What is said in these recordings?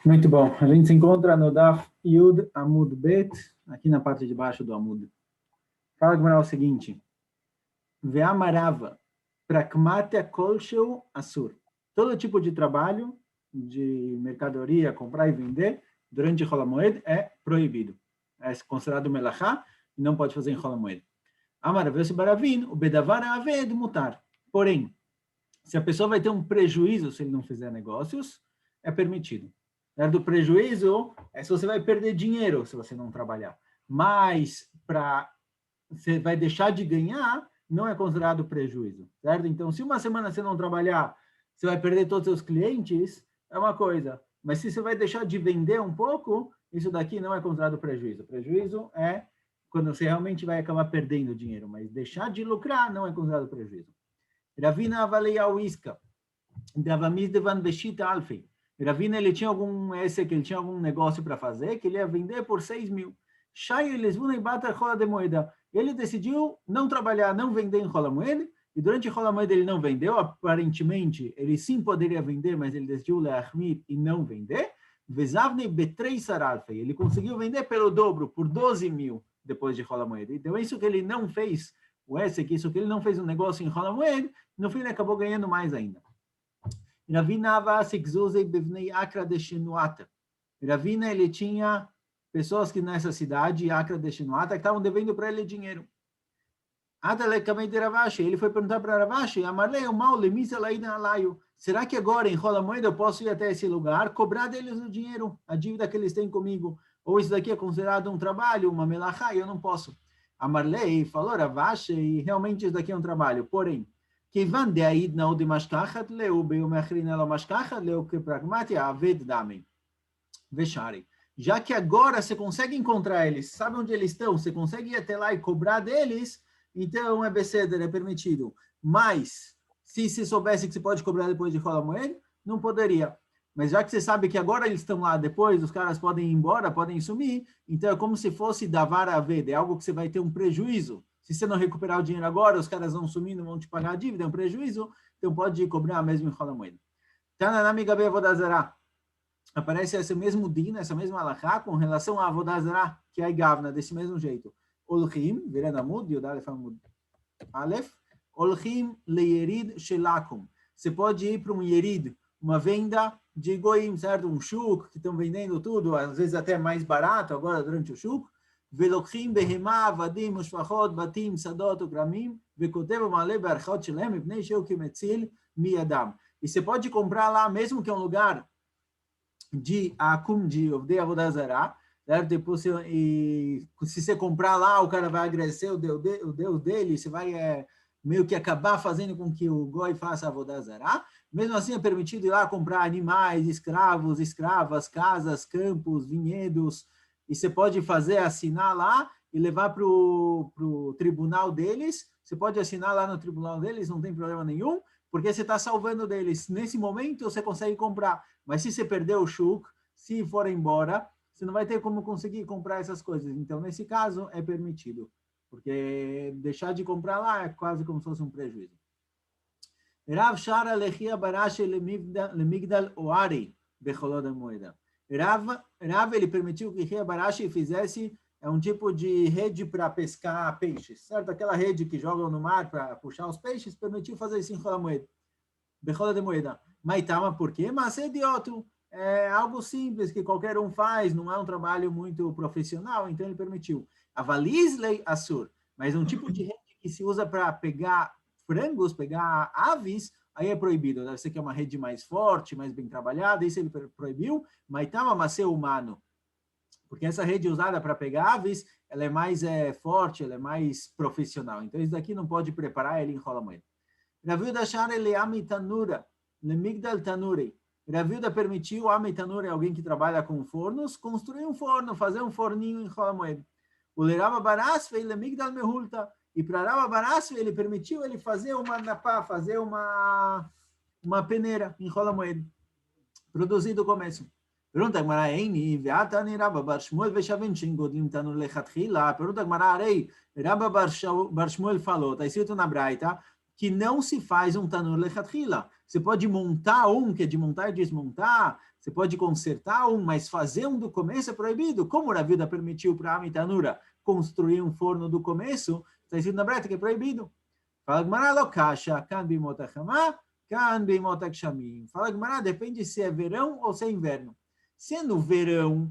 Muito bom. A gente se encontra no Daf Yud Amud Bet, aqui na parte de baixo do Amud. Fala que o seguinte: Ve'amarava prakmatia kolsheu asur. Todo tipo de trabalho, de mercadoria, comprar e vender, durante Chol HaMoed é proibido. É considerado melachá e não pode fazer em Chol HaMoed. Amarav baravin, o bedavar aved mutar. Porém, se a pessoa vai ter um prejuízo se ele não fizer negócios, é permitido. Do prejuízo é se você vai perder dinheiro se você não trabalhar. Mas você vai deixar de ganhar, não é considerado prejuízo, certo? Então, se uma semana você não trabalhar, você vai perder todos os seus clientes, é uma coisa. Mas se você vai deixar de vender um pouco, isso daqui não é considerado prejuízo. Prejuízo é quando você realmente vai acabar perdendo dinheiro, mas deixar de lucrar não é considerado prejuízo. Ravina Avaliya Iska, Davamis Devan Beshita Alfi. Ravina, ele tinha algum negócio para fazer, que ele ia vender por 6.000. Shai Lesvuna Ibata Rola de Moeda. Ele decidiu não trabalhar, não vender em Rola Moeda, e durante Rola Moeda ele não vendeu, aparentemente ele sim poderia vender, mas ele decidiu leachmir e não vender. Vezavne Betrei Saralfi. Ele conseguiu vender pelo dobro, por 12.000, depois de Rola Moeda. Então isso que ele não fez, isso que ele não fez um negócio em Rola Moeda, no fim ele acabou ganhando mais ainda. Ravina Ravina, ele tinha pessoas que nessa cidade, Acra de Shinuata, que estavam devendo para ele dinheiro. Ele foi perguntar para Ravashi, será que agora em Rola Moeda eu posso ir até esse lugar, cobrar deles o dinheiro, a dívida que eles têm comigo? Ou isso daqui é considerado um trabalho, uma melachá, e eu não posso? Amarlei falou Ravashi, e realmente isso daqui é um trabalho, porém, כיוון דאיד נאו דמשכחת להו ביום האחרין אלא משכחת להו כפרגמטיה אבד דמי ושארי. Já que agora você consegue encontrar eles, sabe onde eles estão, você consegue ir até lá e cobrar deles, então é beceder, é permitido. Mas, se você soubesse que você pode cobrar depois de Rola Moed, não poderia. Mas já que você sabe que agora eles estão lá, depois os caras podem ir embora, podem sumir, então é como se fosse davar a veda, é algo que você vai ter um prejuízo. Se você não recuperar o dinheiro agora, os caras vão sumir, não vão te pagar a dívida, é um prejuízo, então pode cobrar mesmo em Rola Moed. Tananami Gabe Avodazará. Aparece esse mesmo din, essa mesma alahá, com relação a Avodazará, que é a Gavna, desse mesmo jeito. Olchim, virando Amud, Yudalef Amud Alef, Olchim leyerid shelakum. Você pode ir para um yerid, uma venda de goim, certo? Um shuk, que estão vendendo tudo, às vezes até mais barato, agora durante o shuk. ולוקחים בהמה, עבדים, ושפחות, בתים, שדות וגרמים, וכותב ומעלה בערכאות שלהם, מפני שהוא כמציל מידם. E você pode comprar lá, mesmo que é um lugar de Akum, de Ovdei Avodah Zará, certo? Depois, se você comprar lá, o cara vai agradecer o Deus dele, você vai meio que acabar fazendo com que o Goi faça Avodah Zará. Mesmo assim, é permitido ir lá comprar animais, escravos, escravas, casas, campos, vinhedos, e você pode assinar lá e levar para o tribunal deles. Você pode assinar lá no tribunal deles, não tem problema nenhum, porque você está salvando deles. Nesse momento, você consegue comprar. Mas se você perder o shuk, se for embora, você não vai ter como conseguir comprar essas coisas. Então, nesse caso, é permitido. Porque deixar de comprar lá é quase como se fosse um prejuízo. Rav Shara lechia barashi lemigdal oari becholod moeda. Rav, ele permitiu que Ria Barashi fizesse um tipo de rede para pescar peixes, certo? Aquela rede que jogam no mar para puxar os peixes, permitiu fazer isso em Rola Moeda. Bechola de Moeda. Maitama, por quê? Mas é idioto. É algo simples que qualquer um faz, não é um trabalho muito profissional, então ele permitiu. Avalizlei Assur, mas um tipo de rede que se usa para pegar frangos, pegar aves, aí é proibido. Deve ser que é uma rede mais forte, mais bem trabalhada, isso ele proibiu. Maitama, mas é humano. Porque essa rede usada para pegar aves, ela é mais forte, ela é mais profissional. Então, isso daqui não pode preparar, ele enrola muito. Ravilda Share Leami Tanura, Lemigdal Tanuri. Ravilda permitiu, Ami Tanura é alguém que trabalha com fornos, construir um forno, fazer um forninho em Cholamoed. O Leraba Barasfe e Lemigdal Mehulta. E para Raba Barasfe, ele permitiu ele fazer uma napá, fazer uma peneira em Cholamoed, produzir do começo. Pergunta a Gmará, Eini, Veatani Rabba Bar Shmuel Veshavin Shingodlim Tanur Lechatchila. Pergunta a Gmará, Arei, Rabba Bar Shmuel falou, está escrito na Braita, que não se faz um Tanur Lechatchila. Você pode montar que é de montar e desmontar, você pode consertar um, mas fazer um do começo é proibido. Como a vida permitiu para a Amitanura construir um forno do começo, está escrito na Breta que é proibido. Fala Gmará, lokasha, kan bimotachama, kan bimotakshamim. Fala Gmará, depende se é verão ou se é inverno. Se é no verão,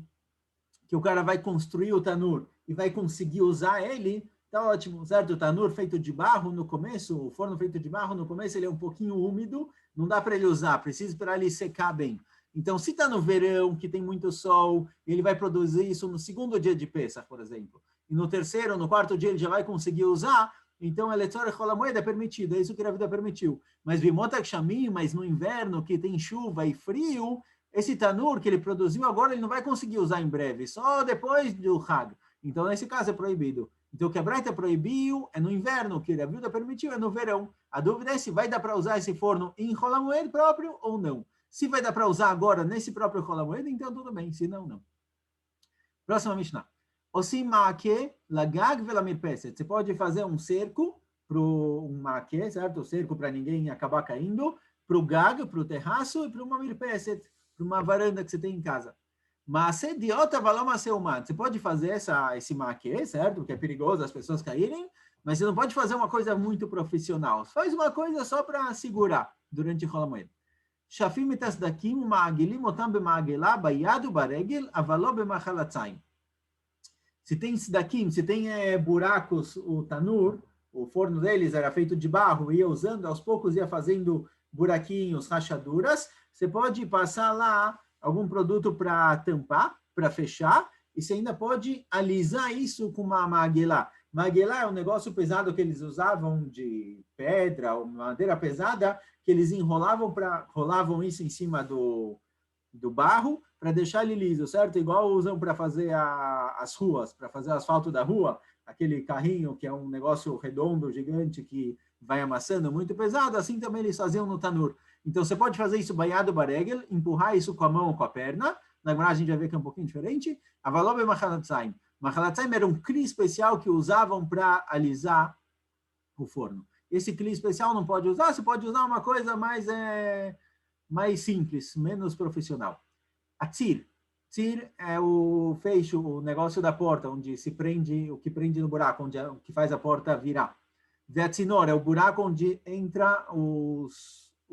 que o cara vai construir o tanur e vai conseguir usar ele, tá ótimo, certo? O tanur feito de barro no começo, o forno feito de barro no começo, ele é um pouquinho úmido, não dá para ele usar, precisa esperar ele secar bem. Então, se está no verão, que tem muito sol, ele vai produzir isso no segundo dia de Pesach, por exemplo, e no terceiro, no quarto dia ele já vai conseguir usar, então a Eletzorech Chol HaMoed é permitida, é isso que a vida permitiu. Mas Bimotak Shamim, mas no inverno, que tem chuva e frio, esse tanur que ele produziu agora, ele não vai conseguir usar em breve, só depois do Hag. Então, nesse caso, é proibido. Então, o que a Braita proibiu é no inverno, o que a Vilda permitiu é no verão. A dúvida é se vai dar para usar esse forno em Chol HaMoed próprio ou não. Se vai dar para usar agora nesse próprio Chol HaMoed, então tudo bem, se não, não. Próxima Mishnah. Osim ma'ake lagag velamirpeset. Você pode fazer um cerco para um ma'ake, certo? Um cerco para ninguém acabar caindo, para o gag, para o terraço, e para uma mirpeset, para uma varanda que você tem em casa. Mas idiota valoma ser humano. Você pode fazer esse ma'ake, certo? Porque é perigoso as pessoas caírem, mas você não pode fazer uma coisa muito profissional. Faz uma coisa só para segurar durante o Chol HaMoed. Shafim et asdakim ma'agilim otam b'ma'agela bayad ubaregel avalo b'machalatzayim. Se tem sdakim, se tem buracos, o tanur, o forno deles era feito de barro, ia usando, aos poucos ia fazendo buraquinhos, rachaduras, você pode passar lá algum produto para tampar, para fechar, e você ainda pode alisar isso com uma maguelá. Maguelá é um negócio pesado que eles usavam de pedra ou madeira pesada, que eles rolavam isso em cima do barro para deixar ele liso, certo? Igual usam para fazer as ruas, para fazer o asfalto da rua, aquele carrinho que é um negócio redondo, gigante, que vai amassando, muito pesado, assim também eles faziam no tanur. Então, você pode fazer isso banhado baregel, empurrar isso com a mão ou com a perna, na verdade a gente vai ver que é um pouquinho diferente. Avalobe machalatzaim. Machalatzaim era um cli especial que usavam para alisar o forno. Esse cli especial não pode usar, você pode usar uma coisa mais simples, menos profissional. A tzir. Tzir é o fecho, o negócio da porta, onde se prende, o que prende no buraco, o que faz a porta virar. Veatzinor é o buraco onde entra o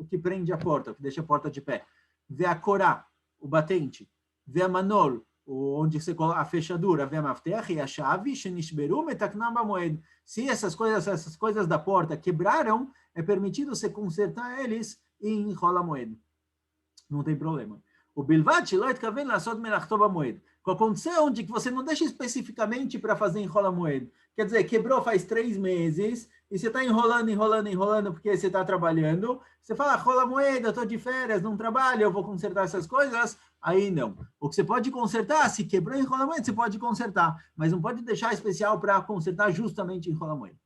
que prende a porta, o que deixa a porta de pé. Veakorá, o batente. Veamanol, onde você coloca a fechadura. Veamafter e a chave. Shenishberu metaknam bamoed. Se essas coisas da porta quebraram, é permitido você consertar eles em Chol HaMoed. Não tem problema. O bilvat lo etkaven lasot melachto bamoed. Com a condição onde você não deixa especificamente para fazer em Chol HaMoed. Quer dizer, quebrou faz 3 meses e você está enrolando porque você está trabalhando. Você fala, Chol HaMoed, eu estou de férias, não trabalho, eu vou consertar essas coisas. Aí não. O que você pode consertar, se quebrou em Chol HaMoed, você pode consertar, mas não pode deixar especial para consertar justamente em Chol HaMoed.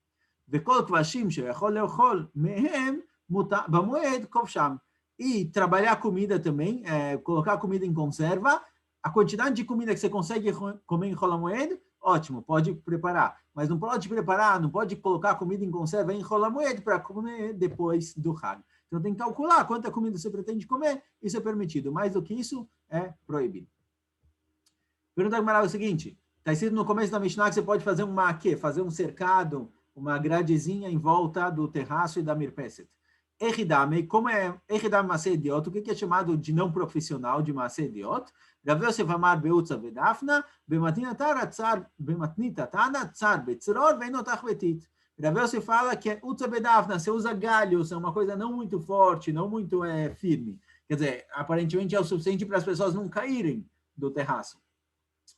Vekol kvashim sheyachol leochol mehem bamoed kovsham. E trabalhar comida também, colocar comida em conserva, a quantidade de comida que você consegue comer em Chol HaMoed, ótimo, pode preparar. Mas não pode preparar, não pode colocar comida em conserva em Chol HaMoed para comer depois do Hag. Então tem que calcular quanta comida você pretende comer, isso é permitido. Mais do que isso, é proibido. Pergunta que é o seguinte, está escrito no começo da Mishnah que você pode fazer um ma'akeh, fazer um cercado, uma gradezinha em volta do terraço e da mirpeset. Eridame, como é Eridame Maaseh Idiot, o que é chamado de não profissional, de Maaseh Idiot? Rav Yosef Amar Beutza Vedafna, Bematnita Tana Tzar Betzror Veinotach Betit. Rav Yosef fala que é Utza Bedafna, você usa galhos, é uma coisa não muito forte, não muito firme. Quer dizer, aparentemente é o suficiente para as pessoas não caírem do terraço.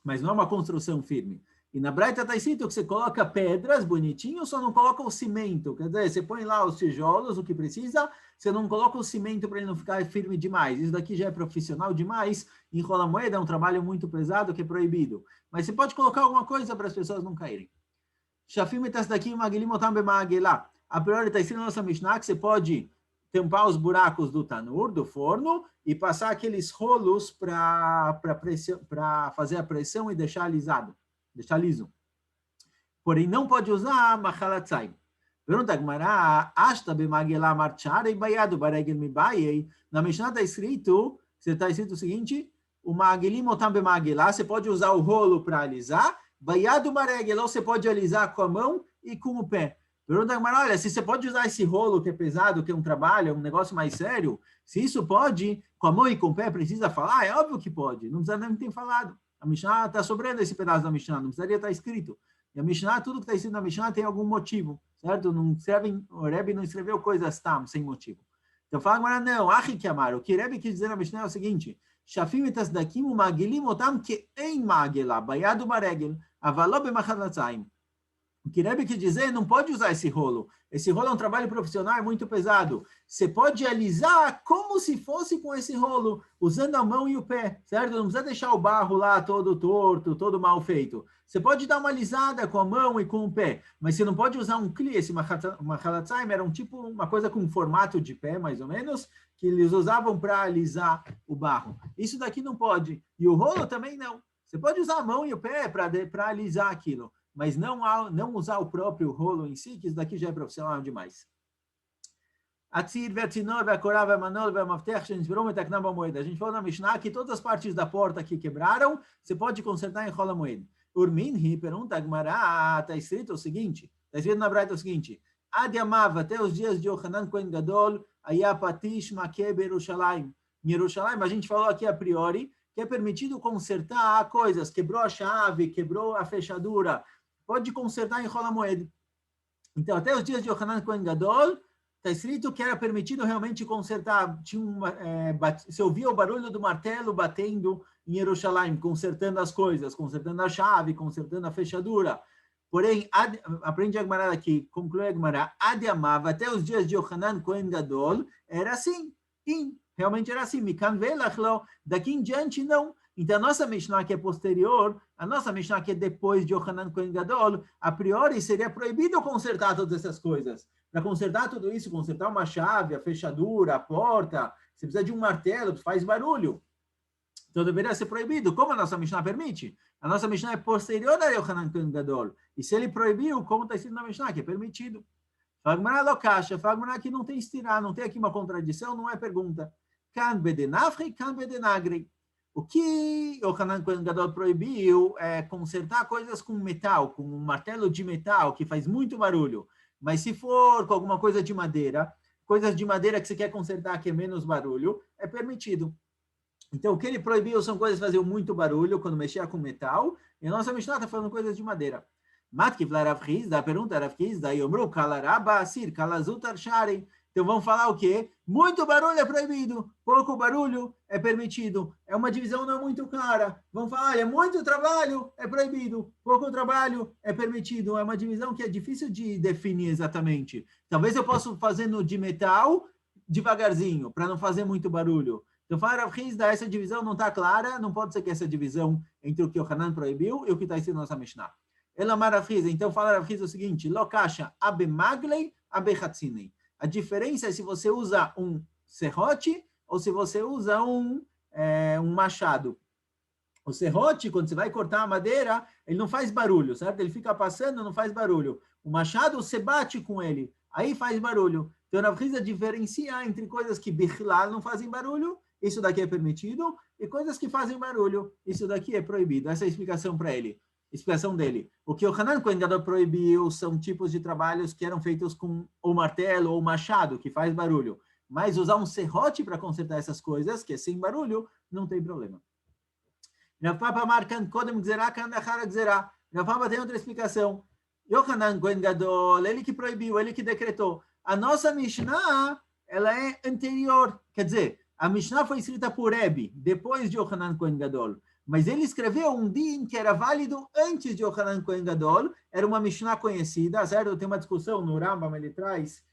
Mas não é uma construção firme. E na Braita está escrito que você coloca pedras bonitinho, só não coloca o cimento. Quer dizer, você põe lá os tijolos, o que precisa, você não coloca o cimento para ele não ficar firme demais. Isso daqui já é profissional demais. Em Chol HaMoed é um trabalho muito pesado que é proibido. Mas você pode colocar alguma coisa para as pessoas não caírem. Shafim etas daqui magilim otam b'ma'agelá. A priori está escrito na nossa Mishnah que você pode tampar os buracos do tanur, do forno, e passar aqueles rolos para fazer a pressão e deixar alisado. Deixar liso. Porém, não pode usar machalatzaim. Pergunta Gmará, Ashta b'magelá marchar e baiado baregel mibayei. Na Mishnah está escrito, Você está escrito o seguinte, o Magilim otam bemagilá, você pode usar o rolo para alisar, Vaiado Maregel, você pode alisar com a mão e com o pé. Pergunta, mas olha, se você pode usar esse rolo que é pesado, que é um trabalho, é um negócio mais sério, se isso pode, com a mão e com o pé, precisa falar? É óbvio que pode, não precisa nem ter falado. A Mishnah está sobrando esse pedaço da Mishnah, não precisaria estar escrito. E a Mishnah, tudo que está escrito na Mishnah tem algum motivo, certo? Não escreve, o Rebbe não escreveu coisas tam, sem motivo. Então fala agora, não, Achi que amar. O que o Rebbe quis dizer na Mishnah é o seguinte, Shafim et asdakim umagilim otam que em magela, baiado maregel, avaló bemachalatzayim. O que Rebbe quer dizer, não pode usar esse rolo. Esse rolo é um trabalho profissional, é muito pesado. Você pode alisar como se fosse com esse rolo, usando a mão e o pé, certo? Não precisa deixar o barro lá todo torto, todo mal feito. Você pode dar uma alisada com a mão e com o pé, mas você não pode usar um cli. Esse machalatzaim era uma coisa com formato de pé, mais ou menos, que eles usavam para alisar o barro. Isso daqui não pode. E o rolo também não. Você pode usar a mão e o pé para alisar aquilo, mas não usar o próprio rolo em si, que isso daqui já é profissional demais. A gente falou na Mishnah que todas as partes da porta que quebraram, você pode consertar em Chol HaMoed. Urminhi, pergunta Agmará, está escrito o seguinte, está escrito na Braita o seguinte, Ad Yamav, até os dias de Yochanan Kohen Gadol, Ayapatish Makeh Berushalayim. Em Yerushalayim, a gente falou aqui a priori, que é permitido consertar coisas, quebrou a chave, quebrou a fechadura, pode consertar em Chol HaMoed. Então, até os dias de Yochanan Kohen Gadol, está escrito que era permitido realmente consertar. Se ouvia o barulho do martelo batendo em Yerushalayim, consertando as coisas, consertando a chave, consertando a fechadura. Porém, aprende a Gemara aqui, conclui a Gemara, Ad Yamav, até os dias de Yochanan Kohen Gadol, era assim. Realmente era assim. Mikan velach lo, daqui em diante não. Então, a nossa Mishnah que é posterior, a nossa Mishnah que é depois de Yochanan Kohen Gadol, a priori seria proibido consertar todas essas coisas. Para consertar tudo isso, consertar uma chave, a fechadura, a porta, você precisa de um martelo, faz barulho. Então, deveria ser proibido. Como a nossa Mishnah permite? A nossa Mishnah é posterior a Yochanan Kohen Gadol. E se ele proibiu, como está escrito na Mishnah, que é permitido. Fagmará lokasha, Fagmará que não tem estirá, não tem aqui uma contradição, não é pergunta. Kan bedenafri, kan bedenagri. O que Yochanan Kohen Gadol proibiu é consertar coisas com metal, com um martelo de metal, que faz muito barulho. Mas se for com alguma coisa de madeira, coisas de madeira que você quer consertar que é menos barulho, é permitido. Então, o que ele proibiu são coisas que faziam muito barulho quando mexia com metal, e a nossa Mishnah está falando coisas de madeira. Matkiv la Rav Chizda, a pergunta Rav Chizda, Yomru kalaraba asir, kalazutar sharei. Então vamos falar o quê? Muito barulho é proibido, pouco barulho é permitido. É uma divisão não muito clara. Vamos falar, olha, muito trabalho é proibido, pouco trabalho é permitido. É uma divisão que é difícil de definir exatamente. Talvez eu possa fazer no de metal devagarzinho, para não fazer muito barulho. Então fala, Rav Chizda, essa divisão não está clara, não pode ser que essa divisão entre o que o Hanan proibiu e o que está escrito na nossa Mishnah. Elamar Rav Chizda, então fala Rav Chizda o seguinte, lokasha abemaglei abechatzinei. A diferença é se você usa um serrote ou se você usa um machado. O serrote, quando você vai cortar a madeira, ele não faz barulho, certo? Ele fica passando, não faz barulho. O machado, você bate com ele, aí faz barulho. Então, Rav Chizda diferencia entre coisas que bichlal não fazem barulho, isso daqui é permitido, e coisas que fazem barulho, isso daqui é proibido. Essa é a explicação para ele. Explicação dele. O que o Hanan Kohen Gadol proibiu são tipos de trabalhos que eram feitos com o martelo ou o machado, que faz barulho. Mas usar um serrote para consertar essas coisas, que é sem barulho, não tem problema. Rav Papa marcan kodem gzerá kan achar gzerá. Rav Papa tem outra explicação. Yochanan Kohen Gadol, ele que proibiu, ele que decretou. A nossa Mishnah, ela é anterior. Quer dizer, a Mishnah foi escrita por Rebbe, depois de Yochanan Kohen Gadol. Mas ele escreveu um din que era válido antes de Yochanan Kohen Gadol, era uma Mishnah conhecida, certo? Tem uma discussão no Rambam, ele traz,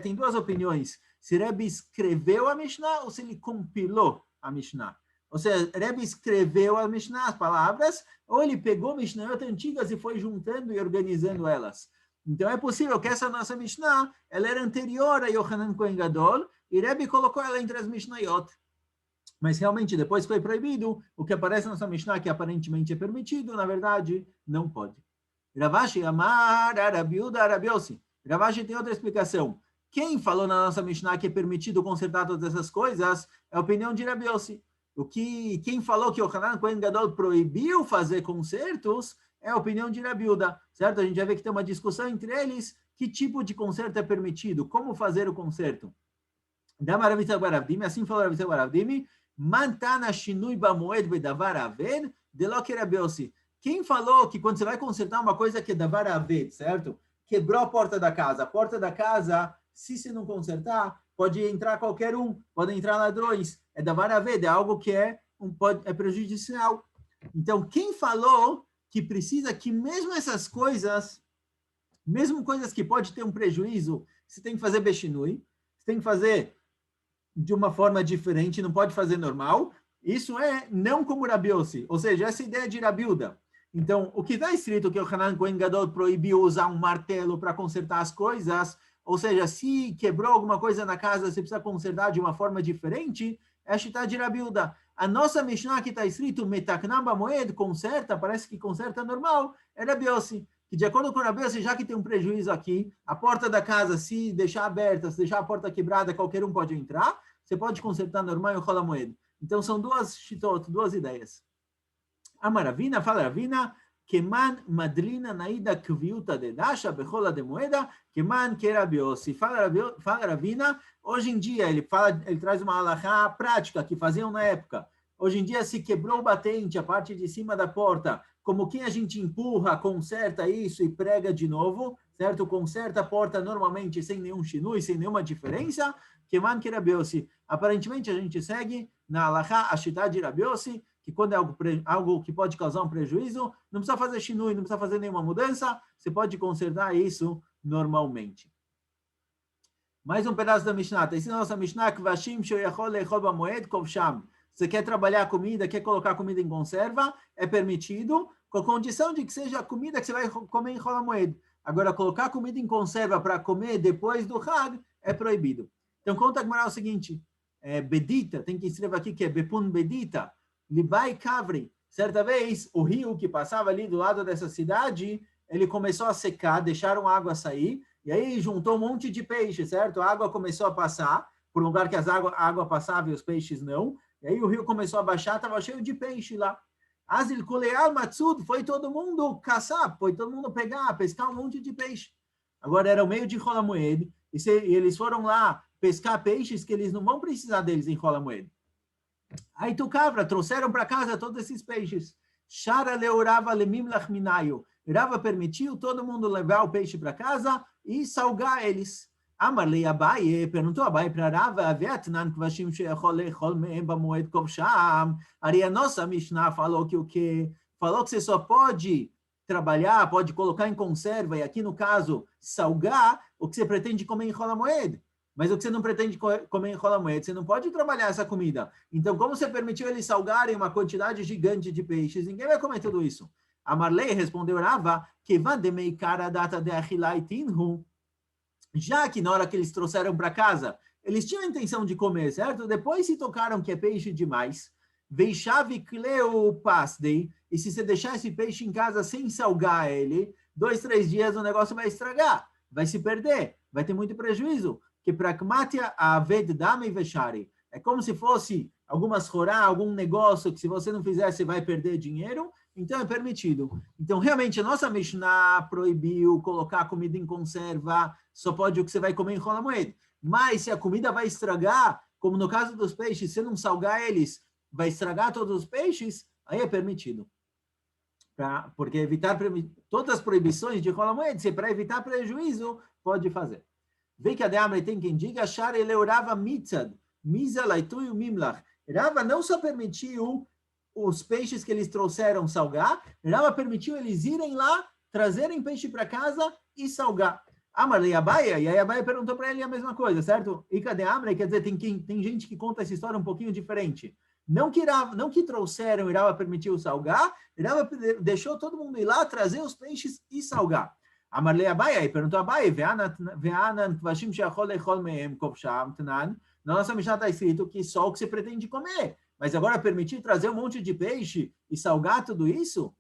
tem duas opiniões, se Rebbe escreveu a Mishnah ou se ele compilou a Mishnah. Ou seja, Rebbe escreveu a Mishnah, as palavras, ou ele pegou Mishnayot antigas e foi juntando e organizando elas. Então é possível que essa nossa Mishnah, ela era anterior a Yochanan Kohen Gadol, e Rebbe colocou ela entre as Mishnayot. Mas realmente, depois foi proibido, o que aparece na nossa Mishnah, que aparentemente é permitido, na verdade, não pode. Ravashi Amar Arabiuda Arabiosi. Ravashi tem outra explicação. Quem falou na nossa Mishnah que é permitido consertar todas essas coisas é a opinião de Rabi Yossi. Quem falou que o Hanan Kohen Gadol proibiu fazer consertos é a opinião de Rabi Uda, certo? A gente vai ver que tem uma discussão entre eles, que tipo de conserto é permitido, como fazer o conserto. Assim falou Rabi Baravdimi, mantana shinui bamoed bedavar aved, delo que Rabi Yossi. Quem falou que quando você vai consertar uma coisa que é davar aved, certo? Quebrou a porta da casa. A porta da casa, se você não consertar, pode entrar qualquer um, podem entrar ladrões. É davar aved, é algo que é prejudicial. Então, quem falou que precisa que mesmo essas coisas, mesmo coisas que pode ter um prejuízo, você tem que fazer bechinui, você tem que fazer de uma forma diferente, não pode fazer normal, isso é não como Rabi Yossi, ou seja, essa ideia de Rabi Uda. Então, o que está escrito que o Hanan Kohen Gadol proibiu usar um martelo para consertar as coisas, ou seja, se quebrou alguma coisa na casa, você precisa consertar de uma forma diferente, é a Shitá de Rabi Uda. A nossa Mishnah que está escrito Metaknam Bamoed, conserta, parece que conserta normal, é Rabi Yossi. Que de acordo com Rabi Yossi, já que tem um prejuízo aqui, a porta da casa, se deixar aberta, se deixar a porta quebrada, qualquer um pode entrar, você pode consertar normal e o Rola Moed. Então, são duas shitot, duas ideias. Amaravina, fala Ravina, Keman madrina naida kviuta de dasha bechola de moeda, Keman que Rabi Yossi. Fala Ravina, hoje em dia, ele traz uma halachá prática que faziam na época. Hoje em dia, se quebrou o batente, a parte de cima da porta, como quem a gente empurra, conserta isso e prega de novo, certo? Conserta a porta normalmente sem nenhum shinui, sem nenhuma diferença, Keman que Rabi Yossi. Aparentemente, a gente segue na halachá, a shitá de Rabi Yossi, que quando é algo que pode causar um prejuízo, não precisa fazer shinui, não precisa fazer nenhuma mudança, você pode consertar isso normalmente. Mais um pedaço da Mishnah. Está ensinando a nossa Mishnah que Vashim Shoyachol Lechol Bamoed Kovsham. Você quer trabalhar a comida, quer colocar comida em conserva, é permitido, com a condição de que seja a comida que você vai comer em Chol Moed. Agora, colocar comida em conserva para comer depois do Hag é proibido. Então, conta a Gemara o seguinte, Bedita, tem que escrever aqui que é Bepun Bedita, Libai Kavri. Certa vez, o rio que passava ali do lado dessa cidade, ele começou a secar, deixaram a água sair, e aí juntou um monte de peixe, certo? A água começou a passar, por um lugar que a água passava e os peixes não, e aí o rio começou a baixar, estava cheio de peixe lá. Azil Kuleal Matsud, foi todo mundo caçar, foi todo mundo pescar um monte de peixe. Agora era o meio de Rola Moed, e eles foram lá pescar peixes que eles não vão precisar deles em Rola Moed. Aí Tukavra trouxeram para casa todos esses peixes. Shara leurava lemim lachminayo. Rava permitiu todo mundo levar o peixe para casa e salgar eles. Amarlei Abaye, perguntou Abaye para Rava, Vietnam kvashim sheyachol lechol me'em bamoed kovsham. Aí a nossa Mishnah falou que o quê? Falou que você só pode trabalhar, pode colocar em conserva, e aqui no caso, salgar o que você pretende comer em Rola Moed. Mas o que você não pretende comer em Rola Moed, você não pode trabalhar essa comida. Então, como você permitiu eles salgarem uma quantidade gigante de peixes, ninguém vai comer tudo isso. A Marley respondeu, Rava, que vandemei cara data de achilai tinhu. Já que na hora que eles trouxeram para casa, eles tinham a intenção de comer, certo? Depois se tocaram que é peixe demais, veixave cleo pasdei, e se você deixar esse peixe em casa sem salgar ele, 2, 3 dias o negócio vai estragar, vai se perder, vai ter muito prejuízo. Que pragmatia aved dame veshari. É como se fosse algumas chorá, algum negócio que se você não fizer, você vai perder dinheiro, então é permitido. Então, realmente, a nossa Mishnah proibiu colocar comida em conserva, só pode o que você vai comer em Rola Moed. Mas se a comida vai estragar, como no caso dos peixes, se não salgar eles, vai estragar todos os peixes, aí é permitido. Porque evitar todas as proibições de Rola Moed, se para evitar prejuízo, pode fazer. Vê que a de Amre tem quem diga, Shari leurava mitzad, miza laitui mimlach. Rava não só permitiu os peixes que eles trouxeram salgar, Rava permitiu eles irem lá, trazerem peixe para casa e salgar. Amarlei Abaia, e aí Abaia perguntou para ele a mesma coisa, certo? E cadê Amre? Quer dizer, tem gente que conta essa história um pouquinho diferente. Não que trouxeram e Rava permitiu salgar, Rava deixou todo mundo ir lá, trazer os peixes e salgar. Amarlei Abaia, e perguntou a Abaia, ve'anan kvashim she'achol lechol me'em kovsham tanan. Na nossa Mishnah está escrito que só o que você pretende comer. Mas agora permitir trazer um monte de peixe e salgar tudo isso?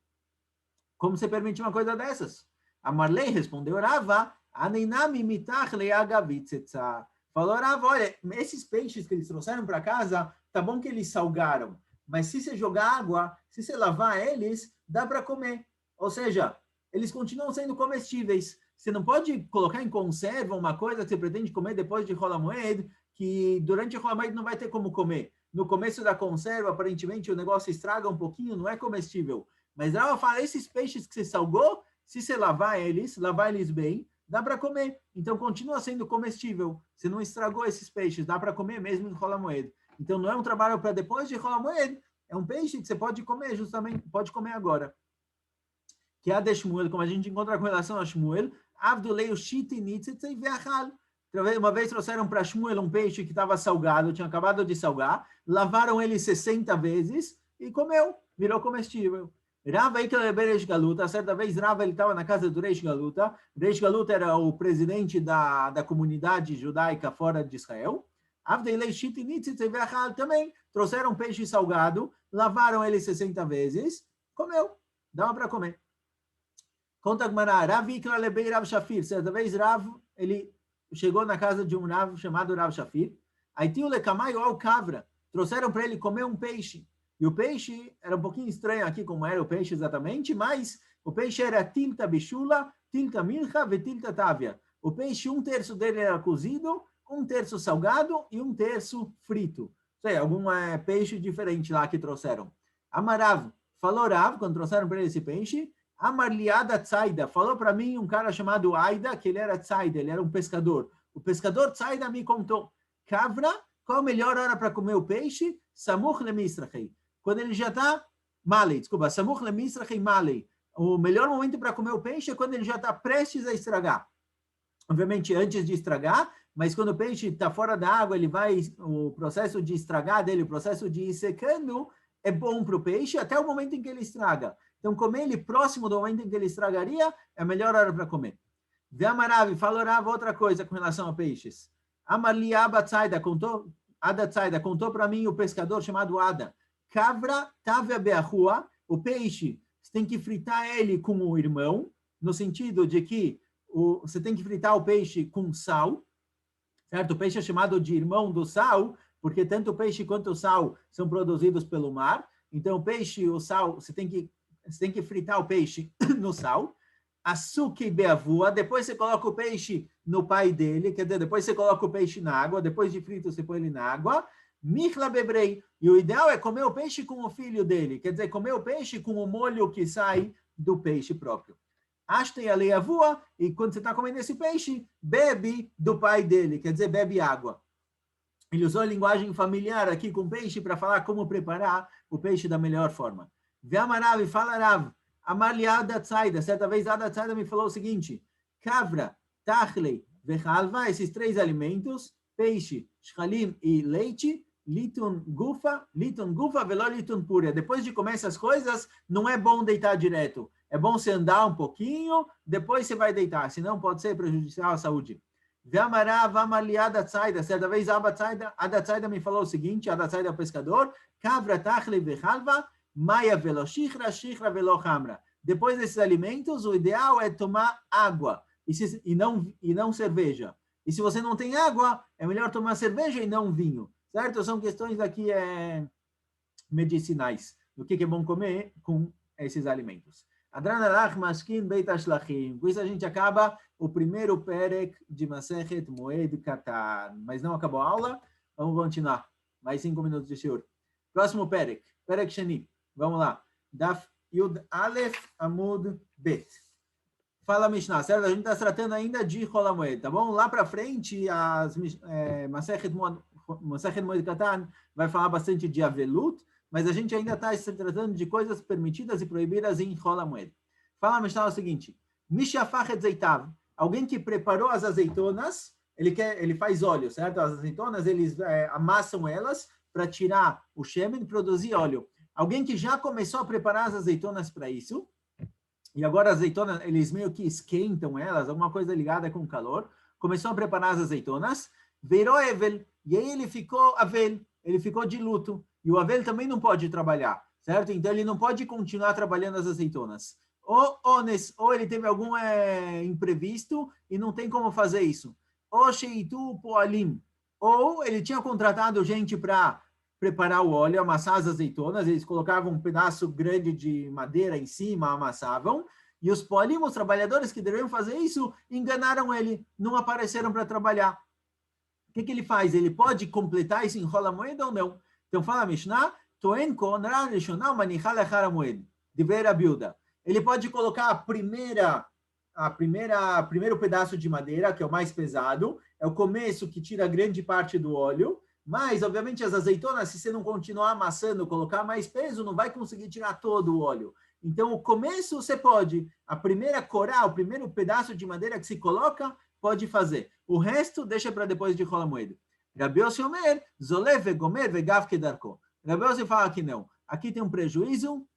Como você permite uma coisa dessas? A Marley respondeu, Rava, Aneinami mitach leagavitzitza. Falou, Rav, olha, esses peixes que eles trouxeram para casa, tá bom que eles salgaram, mas se você jogar água, se você lavar eles, dá para comer. Ou seja, eles continuam sendo comestíveis. Você não pode colocar em conserva uma coisa que você pretende comer depois de Rola Moed, que durante Rola Moed não vai ter como comer. No começo da conserva, aparentemente, o negócio estraga um pouquinho, não é comestível. Mas ela fala, esses peixes que você salgou, se você lavar eles bem, dá para comer. Então, continua sendo comestível. Você não estragou esses peixes, dá para comer mesmo em Rola Moed. Então, não é um trabalho para depois de Rola Moed, é um peixe que você pode comer, justamente, pode comer agora. Que é a de Shmuel, como a gente encontra com relação a Shmuel, Avdulei o Shiti Nitzitze e Veachal. Uma vez trouxeram para Shmuel um peixe que estava salgado, tinha acabado de salgar, lavaram ele 60 vezes e comeu, virou comestível. Rava Reish Galuta, certa vez Rava ele estava na casa do Reish Galuta. Reish Galuta era o presidente da comunidade judaica fora de Israel. Avdulei Shiti Nitzitze e Veachal também trouxeram peixe salgado, lavaram ele 60 vezes, comeu, dava para comer. Conta a Gemara, Rav Ikra lebei Rav Shafir. Certa vez Rav, ele chegou na casa de um Rav chamado Rav Shafir. Aí tinha o lecamaio ao cabra. Trouxeram para ele comer um peixe. E o peixe era um pouquinho estranho aqui como era o peixe exatamente, mas o peixe era tilta bichula, tilta milcha e tilta távia. O peixe, 1/3 dele era cozido, 1/3 salgado e 1/3 frito. Sei, algum peixe diferente lá que trouxeram. Amarav, falou Rav, quando trouxeram para ele esse peixe, Amarliada Tzaida, falou para mim um cara chamado Aida, que ele era Tzaida, ele era um pescador. O pescador Tzaida me contou, Kavra, qual a melhor hora para comer o peixe? Samuch lemisrachei. Quando ele já está, malei, desculpa, Samuch lemisrachei malei. O melhor momento para comer o peixe é quando ele já está prestes a estragar. Obviamente, antes de estragar, mas quando o peixe está fora da água, ele vai, o processo de estragar dele, o processo de ir secando, é bom para o peixe até o momento em que ele estraga. Então, comer ele próximo do momento em que ele estragaria é a melhor hora para comer. Ve'amarav, falou Rav outra coisa com relação a peixes. Amarli Abatzaida contou, contou para mim o pescador chamado Ada. Kavra tavia be'ahua, o peixe, você tem que fritar ele com o irmão, no sentido de que você tem que fritar o peixe com sal, certo? O peixe é chamado de irmão do sal, porque tanto o peixe quanto o sal são produzidos pelo mar. Então, o peixe e o sal, você tem que fritar o peixe no sal. Açúcar e beavua, depois você coloca o peixe no pai dele, quer dizer, depois você coloca o peixe na água, depois de frito você põe ele na água. Michla bebrei, e o ideal é comer o peixe com o filho dele, quer dizer, comer o peixe com o molho que sai do peixe próprio. Hashtei aleavua, e quando você está comendo esse peixe, bebe do pai dele, quer dizer, bebe água. Ele usou a linguagem familiar aqui com peixe para falar como preparar o peixe da melhor forma. Ve'amarav, fala Rav, Amarli Ada Tzaida, certa vez Ada Tzaida me falou o seguinte, Kavra, Tachlei, Vechalva, esses 3 alimentos, peixe, shchalim e leite, litun gufa, veló litun puria. Depois de comer essas coisas, não é bom deitar direto. É bom você andar um pouquinho, depois você vai deitar, senão pode ser prejudicial à saúde. Ve'amarav, Amarli Ada Tzaida, certa vez Ada Tzaida me falou o seguinte, Ada Tzaida é o pescador, Kavra, Tachlei, Vechalva, Maia velo shikra, shikra velo hamra. Depois desses alimentos, o ideal é tomar água e não cerveja. E se você não tem água, é melhor tomar cerveja e não vinho. Certo? São questões aqui medicinais. O que é bom comer com esses alimentos. Adranalach maskin beit ashlachim. Com isso a gente acaba o primeiro perek de Masechet Moed Katan. Mas não acabou a aula? Vamos continuar. Mais 5 minutos de shiur. Próximo perek. Perek Sheni. Vamos lá. Daf Yud Aleph Amud Bet. Fala Mishnah, certo? A gente está tratando ainda de Rola Moed, tá bom? Lá para frente, Masechet Moed Katan vai falar bastante de Avelut, mas a gente ainda está se tratando de coisas permitidas e proibidas em Rola Moed. Fala Mishnah o seguinte, Mishafachet Zeitav, alguém que preparou as azeitonas, ele faz óleo, certo? As azeitonas, eles amassam elas para tirar o shemen e produzir óleo. Alguém que já começou a preparar as azeitonas para isso, e agora as azeitonas, eles meio que esquentam elas, alguma coisa ligada com calor, começou a preparar as azeitonas, virou Evel, e aí ele ficou Avel, ele ficou de luto, e o Avel também não pode trabalhar, certo? Então ele não pode continuar trabalhando as azeitonas. ou ele teve algum imprevisto e não tem como fazer isso. Ou sheitu poalim, ou ele tinha contratado gente para preparar o óleo, amassar as azeitonas, eles colocavam um pedaço grande de madeira em cima, amassavam, e os poalim, os trabalhadores que deveriam fazer isso, enganaram ele, não apareceram para trabalhar. O que ele faz? Ele pode completar isso em rola moeda ou não? Então fala a Mishnah, Toen kon ra rishonah manichal echar moed, de ver a biuda. Ele pode colocar primeiro pedaço de madeira, que é o mais pesado, é o começo que tira grande parte do óleo, mas, obviamente, as azeitonas, se você não continuar amassando, colocar mais peso, não vai conseguir tirar todo o óleo. Então, o começo você pode, a primeira corá, o primeiro pedaço de madeira que se coloca, pode fazer. O resto, deixa para depois de rola moeda. Rabi Yossi Omer, Zolev vegomer vegav kedarko. Rabi Yossi fala que não. Aqui tem um prejuízo.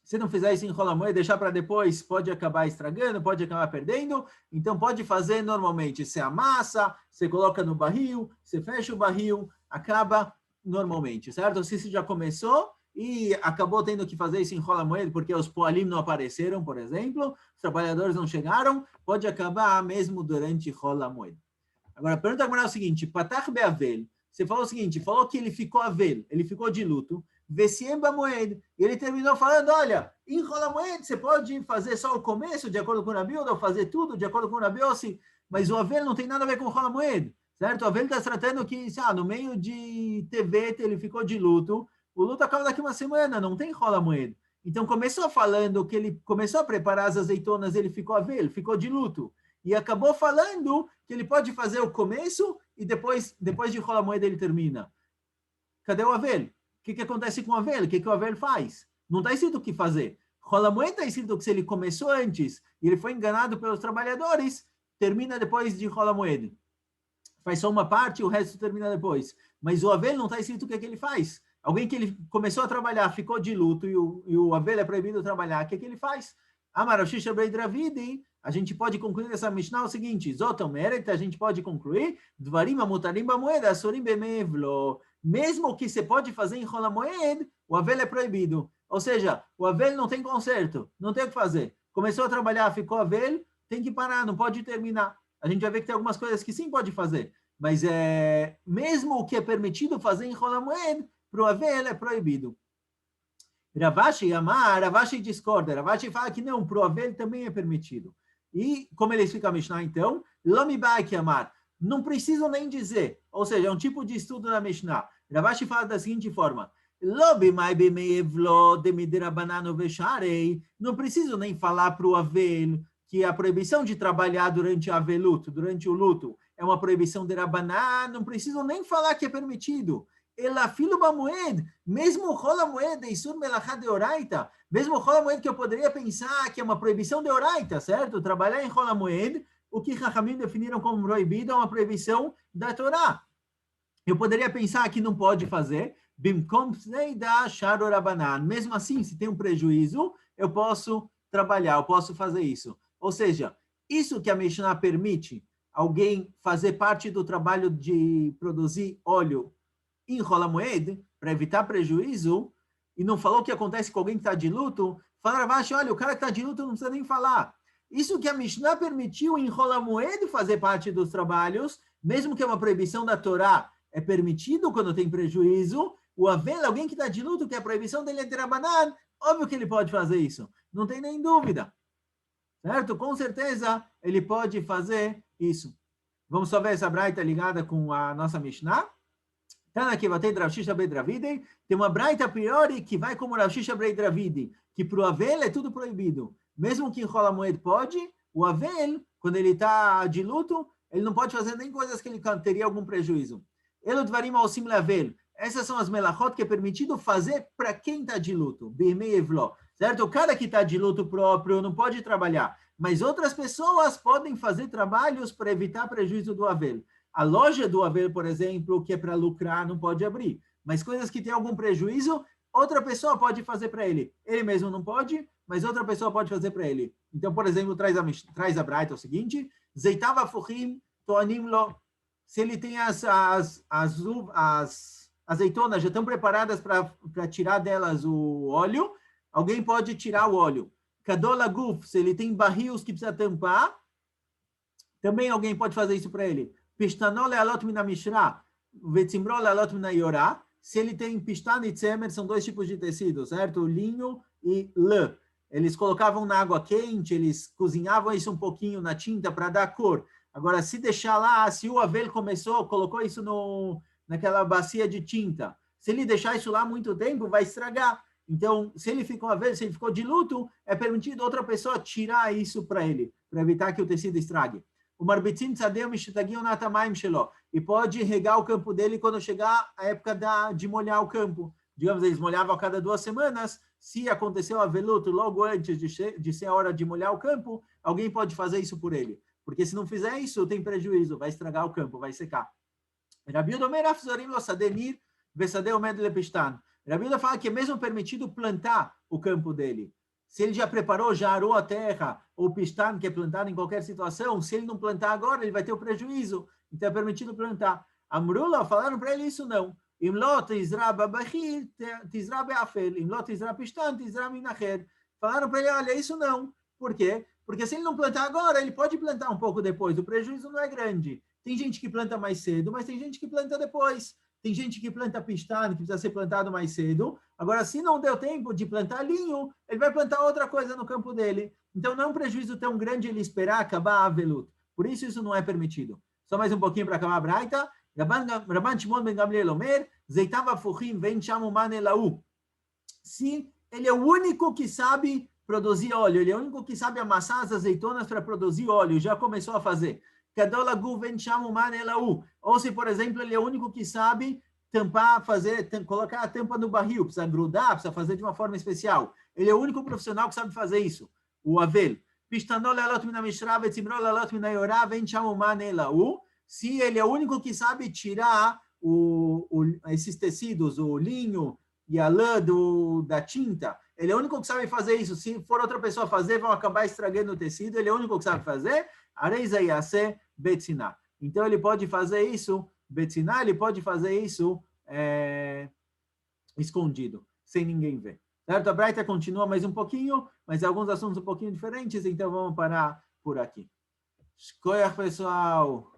Se não fizer isso em rola moeda, deixar para depois, pode acabar estragando, pode acabar perdendo. Então, pode fazer normalmente. Você amassa, você coloca no barril, você fecha o barril, acaba normalmente, certo? Se você já começou e acabou tendo que fazer isso em rola moeda, porque os poalim não apareceram, por exemplo, os trabalhadores não chegaram, pode acabar mesmo durante rola moeda. Agora, a pergunta agora é o seguinte, Patach be'avel, você falou o seguinte, falou que ele ficou avel, ele ficou de luto, Vesiemba moed, e ele terminou falando, olha, em rola moed você pode fazer só o começo, de acordo com o Rabi, ou fazer tudo, de acordo com o Rabi Yossi, mas o avel não tem nada a ver com rola moed, certo? O avel está tratando que, no meio de TV ele ficou de luto, o luto acaba daqui uma semana, não tem rola moed. Então, começou falando que ele começou a preparar as azeitonas, ele ficou avel, ficou de luto. E acabou falando que ele pode fazer o começo e depois de rola moeda ele termina. Cadê o avel? O que acontece com o avel? O que o avel faz? Não está escrito o que fazer. Rola moeda está escrito que se ele começou antes e ele foi enganado pelos trabalhadores, termina depois de rola moeda. Faz só uma parte e o resto termina depois. Mas o avel não está escrito o que ele faz. Alguém que ele começou a trabalhar, ficou de luto e o avel é proibido trabalhar, o que ele faz? Amarashisha Breidravidi, a gente pode concluir essa Mishnah o seguinte, Zotom Meret, a gente pode concluir, Dvarim Amutarim Bamoed, Asurim Bemevlo, mesmo que você pode fazer em Rola Moed, o avel é proibido. Ou seja, o avel não tem conserto, não tem o que fazer. Começou a trabalhar, ficou avel, tem que parar, não pode terminar. A gente vai ver que tem algumas coisas que sim pode fazer, mas mesmo o que é permitido fazer em Rola Moed, para o avel é proibido. Ravashi Amar, Ravashi discorda. Ravashi fala que não, para o avel também é permitido. E como ele explica a Mishnah, então, Lamibai Amar, não preciso nem dizer, ou seja, é um tipo de estudo na Mishnah. Ravashi fala da seguinte forma, não preciso nem falar para o avel que a proibição de trabalhar durante durante o luto, é uma proibição de Rabaná, não preciso nem falar que é permitido. Ela filo bamoed, mesmo rola moeda e sur melachá de oraita, mesmo rola moeda que eu poderia pensar que é uma proibição de oraita, certo? Trabalhar em rola moeda, o que Chachamim definiram como proibido é uma proibição da Torá. Eu poderia pensar que não pode fazer, bimkom da sharorabanan. Mesmo assim, se tem um prejuízo, eu posso trabalhar, eu posso fazer isso. Ou seja, isso que a Mishnah permite alguém fazer parte do trabalho de produzir óleo em rola moeda, para evitar prejuízo, e não falou o que acontece com alguém que está de luto, fala Ravashi, olha, o cara que está de luto não precisa nem falar. Isso que a Mishnah permitiu em rola moeda fazer parte dos trabalhos, mesmo que é uma proibição da Torá, é permitido quando tem prejuízo, o avel, alguém que está de luto, que a proibição dele é ter abanado, óbvio que ele pode fazer isso, não tem nem dúvida. Certo? Com certeza ele pode fazer isso. Vamos só ver essa braita ligada com a nossa Mishnah. Tem uma braita a priori que vai como Rav Shisha Brei Dravidi, que para o avel é tudo proibido. Mesmo que em rola moed pode, o avel, quando ele está de luto, ele não pode fazer nem coisas que ele teria algum prejuízo. Eludvarim ao sim lavel. Essas são as melachot que é permitido fazer para quem está de luto. Birmei evlo. Certo? O cara que está de luto próprio não pode trabalhar. Mas outras pessoas podem fazer trabalhos para evitar prejuízo do avel. A loja do avel, por exemplo, que é para lucrar, não pode abrir. Mas coisas que têm algum prejuízo, outra pessoa pode fazer para ele. Ele mesmo não pode, mas outra pessoa pode fazer para ele. Então, por exemplo, traz a braita o seguinte, Zeitava fuchim toanim lo. Se ele tem as azeitonas já estão preparadas para tirar delas o óleo, alguém pode tirar o óleo. Kadola Guf, se ele tem barris que precisa tampar, também alguém pode fazer isso para ele. Pishtanol le'alot min mishra, vetzimro le'alot min yorá. Se ele tem pistan e tzemer, são dois tipos de tecido, certo? Linho e lã. Eles colocavam na água quente, eles cozinhavam isso um pouquinho na tinta para dar cor. Agora, se deixar lá, se o Avel colocou isso naquela bacia de tinta, se ele deixar isso lá muito tempo, vai estragar. Então, se ele ficou de luto, é permitido outra pessoa tirar isso para ele, para evitar que o tecido estrague. O marbitzim tzadeu mishtagiu natamaim shelo. E pode regar o campo dele quando chegar a época de molhar o campo. Digamos, eles molhavam a cada 2 semanas. Se aconteceu a veluto logo antes de ser a hora de molhar o campo, alguém pode fazer isso por ele. Porque se não fizer isso, tem prejuízo, vai estragar o campo, vai secar. Rabi Yehuda omer afzorim lo sadenir vesadeu med lepistan. Rabi Yehuda fala que é mesmo permitido plantar o campo dele. Se ele já preparou, já arou a terra, ou pistan, que é plantado em qualquer situação, se ele não plantar agora, ele vai ter o prejuízo. Então é permitido plantar. Amrula, falaram para ele isso não. Imlot izra babachir, tizra beafel. Imlot izra pistan, tizra minacher. Falaram para ele, olha, isso não. Por quê? Porque se ele não plantar agora, ele pode plantar um pouco depois. O prejuízo não é grande. Tem gente que planta mais cedo, mas tem gente que planta depois. Tem gente que planta pistano, que precisa ser plantado mais cedo. Agora, se não deu tempo de plantar linho, ele vai plantar outra coisa no campo dele. Então, não é um prejuízo tão grande ele esperar acabar a veluto. Por isso não é permitido. Só mais um pouquinho para acabar a braita. Rabban Shimon ben Gamliel Omer, Zeitava Fuchim ven Shamuman Elau. Se ele é o único que sabe produzir óleo, ele é o único que sabe amassar as azeitonas para produzir óleo, já começou a fazer. Ou se, por exemplo, ele é o único que sabe tampar, colocar a tampa no barril, precisa grudar, precisa fazer de uma forma especial. Ele é o único profissional que sabe fazer isso, o Avel. Se ele é o único que sabe tirar esses tecidos, o linho e a lã da tinta, ele é o único que sabe fazer isso. Se for outra pessoa fazer, vão acabar estragando o tecido, ele é o único que sabe fazer. Areiza Yase Betziná. Então, ele pode fazer isso, Betziná, ele pode fazer isso escondido, sem ninguém ver. Certo? A Braita continua mais um pouquinho, mas alguns assuntos um pouquinho diferentes, então vamos parar por aqui. Escolha, pessoal!